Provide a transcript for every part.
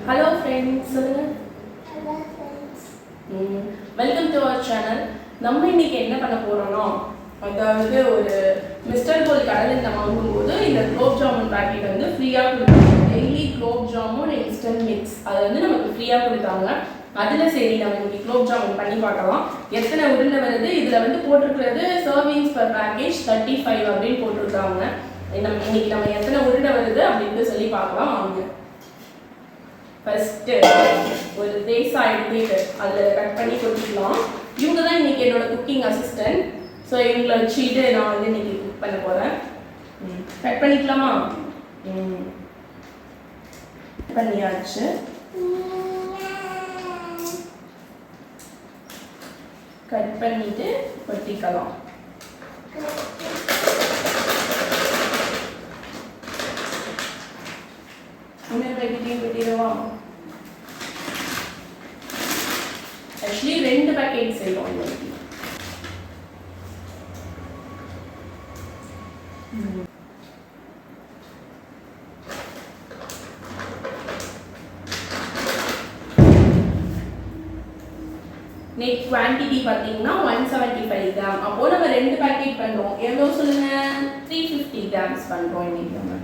Hello friends, Hello friends. Welcome to our channel. நம்ம இன்னைக்கு என்ன பண்ண போறோம்னா அதாவது ஒரு மிஸ்டர் கோல் கடையில் நம்ம வாங்கும்போது இந்த குலோப் ஜாமுன் பாக்கெட் வந்து ஃப்ரீயா கொடுத்தாங்க. Daily gulab jamun instant mix அது வந்து நமக்கு ஃப்ரீயா கொடுத்தாங்க. அதில் சரி நம்ம இன்னைக்கு குலோப் ஜாமுன் பண்ணி பார்க்கலாம். எத்தனை உருண்டை வருது இதில் வந்து போட்டிருக்கிறது சர்விங்ஸ் பர் பேக்கேஜ் 35 அப்படின்னு போட்டிருக்காங்க. இன்னைக்கு நம்ம எத்தனை உருண்டை வருது அப்படின்னு சொல்லி பார்க்கலாம் வாங்க. ஃபர்ஸ்ட் ஒரு தேசா எடுத்துட்டு அதில் கட் பண்ணி கொடுத்துக்கலாம். இவங்க தான் இன்னைக்கு என்னோட குக்கிங் அசிஸ்டன்ட். ஸோ இவங்களை வச்சுட்டு நான் வந்து இன்னைக்கு குக் பண்ண போகிறேன். கட் பண்ணிக்கலாமா? பண்ணியாச்சு. கட் பண்ணிட்டு கொட்டிக்கலாம். இன்னொரு பேக்கெட்டையும் கொட்டிடுவா. ஆக்சுவலி 2 பேக்கெட் செய்வோம் இன்னைக்கு. நெட் குவான்டிட்டி பார்த்தீங்கன்னா 175 கிராம். அப்போ நம்ம 2 பேக்கெட் பண்ணுறோம். எவ்வளோ சொல்லுங்க? 350 கிராம்ஸ் பண்ணுறோம் இன்னைக்கு நம்ம.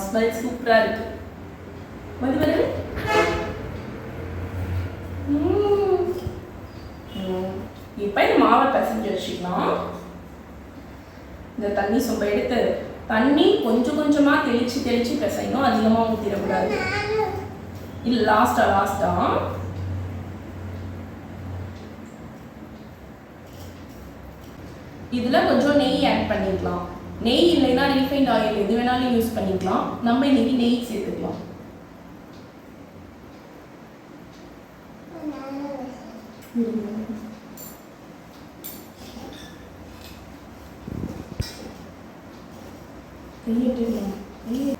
ஸ்மெல் சூப்பரா இருக்கு. வந்து இப்போ இந்த மாவை பிசைஞ்சு வச்சுக்கலாம். இந்த தண்ணி சொம்ப எடுத்து தண்ணி கொஞ்சம் கொஞ்சமா தெளிச்சு தெளிச்சு பிசையணும். அதிகமா ஊற்றிடக்கூடாது. இல்லை லாஸ்டா இதுல கொஞ்சம் நெய் ஆட் பண்ணிக்கலாம். நெய் இல்லைன்னா ரீஃபைண்ட் ஆயில் எது வேணாலும் யூஸ் பண்ணிக்கலாம். நம்ம இன்னைக்கு நெய் சேர்த்துக்கலாம்.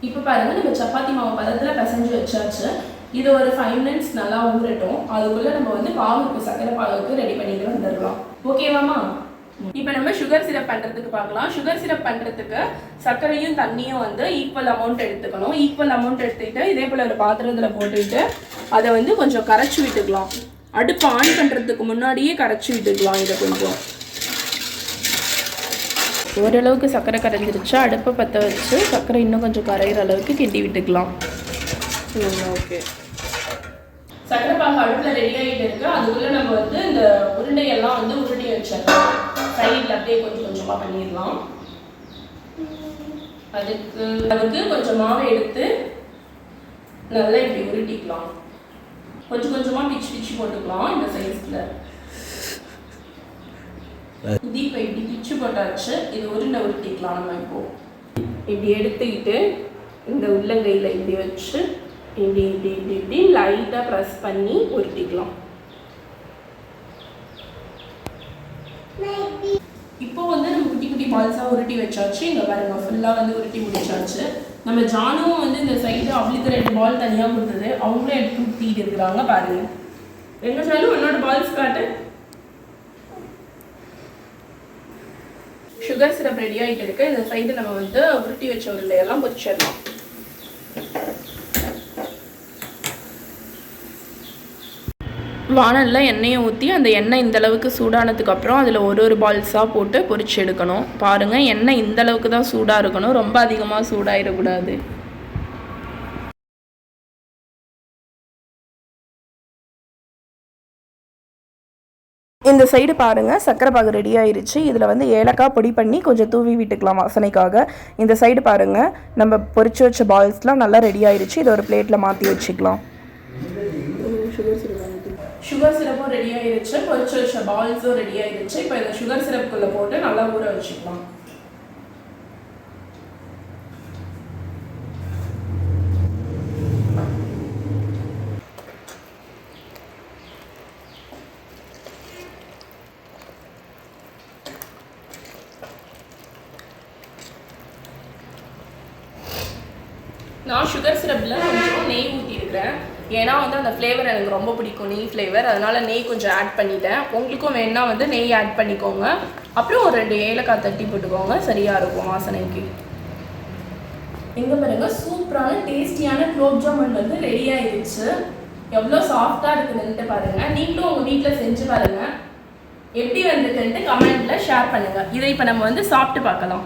இப்போ பாருங்க நம்ம சப்பாத்தி மாவு பதத்துல பிசைஞ்சு வச்சாச்சு. இது ஒரு 5 மினிட்ஸ் நல்லா ஊறட்டும். அதுக்குள்ள நம்ம வந்து பாகுக்கு சக்கரை பாகுக்கு ரெடி பண்ணிட்டு வந்துடலாம். ஓகேவாமா? இப்போ நம்ம சுகர் சிரப் பண்ணுறதுக்கு பார்க்கலாம். சுகர் சிரப் பண்ணுறதுக்கு சர்க்கரையும் தண்ணியும் வந்து ஈக்குவல் அமௌண்ட் எடுத்துக்கணும். ஈக்குவல் அமௌண்ட் எடுத்துக்கிட்டு இதே போல் ஒரு பாத்திரத்தில் போட்டுக்கிட்டு அதை வந்து கொஞ்சம் கரைச்சி விட்டுக்கலாம். அடுப்பு ஆன் பண்ணுறதுக்கு முன்னாடியே கரைச்சி விட்டுக்கலாம். இதை கொஞ்சம் ஓரளவுக்கு சர்க்கரை கரைஞ்சிருச்சு. அடுப்பை பற்ற வச்சு சர்க்கரை இன்னும் கொஞ்சம் கரைகிற அளவுக்கு கிண்டி விட்டுக்கலாம். ஓகே, சக்கரை பாகு அடுப்பில் ரெடி ஆகிட்டு இருக்கு. அதுக்குள்ளே நம்ம வந்து இந்த உருண்டையெல்லாம் வந்து உருட்டி வச்சிடலாம். சைடில் அப்படியே கொஞ்சம் கொஞ்சமாக பண்ணிடலாம். அதுக்கு கொஞ்சம் மாவை எடுத்து நல்லா இப்படி உருட்டிக்கலாம். கொஞ்சம் கொஞ்சமாக பிச்சு போட்டுக்கலாம். இந்த சைஸில் இது இப்போ இப்படி பிச்சு போட்டாச்சு. இது உருண்டை உருட்டிக்கலாம். நம்ம இப்போ இப்படி எடுத்துக்கிட்டு இந்த உள்ளங்கையில் இப்படி வச்சு இப்படி இப்படி இப்படி இப்படி லைட்டாக ப்ரெஸ் பண்ணி உருட்டிக்கலாம். இப்போ வந்து நம்ம குட்டி குட்டி பால்ஸாக உருட்டி வச்சாச்சு. இங்கே பாருங்க ஃபுல்லாக வந்து உருட்டி முடிச்சாச்சு. நம்ம ஜானுவும் வந்து இந்த சைடு அவளுக்கு 2 பால் தனியாக கொடுத்தது. அவங்களும் எடுத்து ஊற்றிட்டு இருக்கிறாங்க. பாருங்க எங்க ஜானும் என்னோட பால்ஸ் காட்டு. சுகர் சிரப் ரெடி ஆகிட்டு இருக்கு. இந்த சைடு நம்ம வந்து உருட்டி வச்ச உருளையெல்லாம் பொரிச்சிடலாம். வானலில் எண்ணெயை ஊற்றி அந்த எண்ணெய் இந்தளவுக்கு சூடானதுக்கப்புறம் அதில் ஒரு பால்ஸாக போட்டு பொரிச்சு எடுக்கணும். பாருங்கள், எண்ணெய் இந்தளவுக்கு தான் சூடாக இருக்கணும். ரொம்ப அதிகமாக சூடாகிடக்கூடாது. இந்த சைடு பாருங்கள் சக்கரை பாகு ரெடி ஆயிடுச்சு. இதில் வந்து ஏலக்காய் பொடி பண்ணி கொஞ்சம் தூவி விட்டுக்கலாம் வாசனைக்காக. இந்த சைடு பாருங்கள் நம்ம பொரிச்சு வச்ச பால்ஸ்லாம் நல்லா ரெடி ஆயிடுச்சு. இதை ஒரு பிளேட்டில் மாற்றி வச்சுக்கலாம். சுகர் சிரப்பும் ரெடி ஆயிடுச்சு. பொரிச்சு வச்ச பால்ஸும் ரெடி ஆயிடுச்சு. இப்போ இந்த சுகர் சிரப்புக்குள்ள போட்டு நல்லா ஊற வச்சுக்கலாம். நான் சுகர் சிரப்பில் கொஞ்சம் நெய் ஊற்றிருக்கிறேன். ஏன்னா வந்து அந்த ஃப்ளேவர் எனக்கு ரொம்ப பிடிக்கும், நெய் ஃப்ளேவர். அதனால் நெய் கொஞ்சம் ஆட் பண்ணிட்டேன். உங்களுக்கும் வேணா வந்து நெய் ஆட் பண்ணிக்கோங்க. அப்புறம் ஒரு 2 ஏலக்காய் தட்டி போட்டுக்கோங்க, சரியாக இருக்கும் வாசனைக்கு. எங்க பாருங்க சூப்பரான டேஸ்டியான குலோப் ஜாமுன் வந்து ரெடி ஆயிடுச்சு. எவ்வளோ சாஃப்டா இருக்குதுன்ட்டு பாருங்க. நீங்களும் உங்க வீட்டில் செஞ்சு பாருங்க. எப்படி வந்துட்டுன்ட்டு கமெண்ட்ல ஷேர் பண்ணுங்க. இதை இப்போ நம்ம வந்து சாப்பிட்டு பார்க்கலாம்.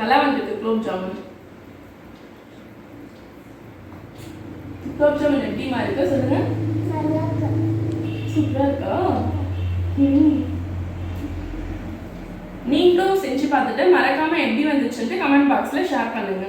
நல்லா வந்திருக்கு குலோப் ஜாமுன். குலோப் ஜாமுன் எப்படிமா இருக்கு சொல்லுங்க. நல்லா இருக்கு. சூப்பரா இருக்கா? நீங்களும் செஞ்சு பார்த்துட்டு மறக்காம எப்படி வந்துச்சுன்ட்டு கமெண்ட் பாக்ஸ்ல ஷேர் பண்ணுங்க.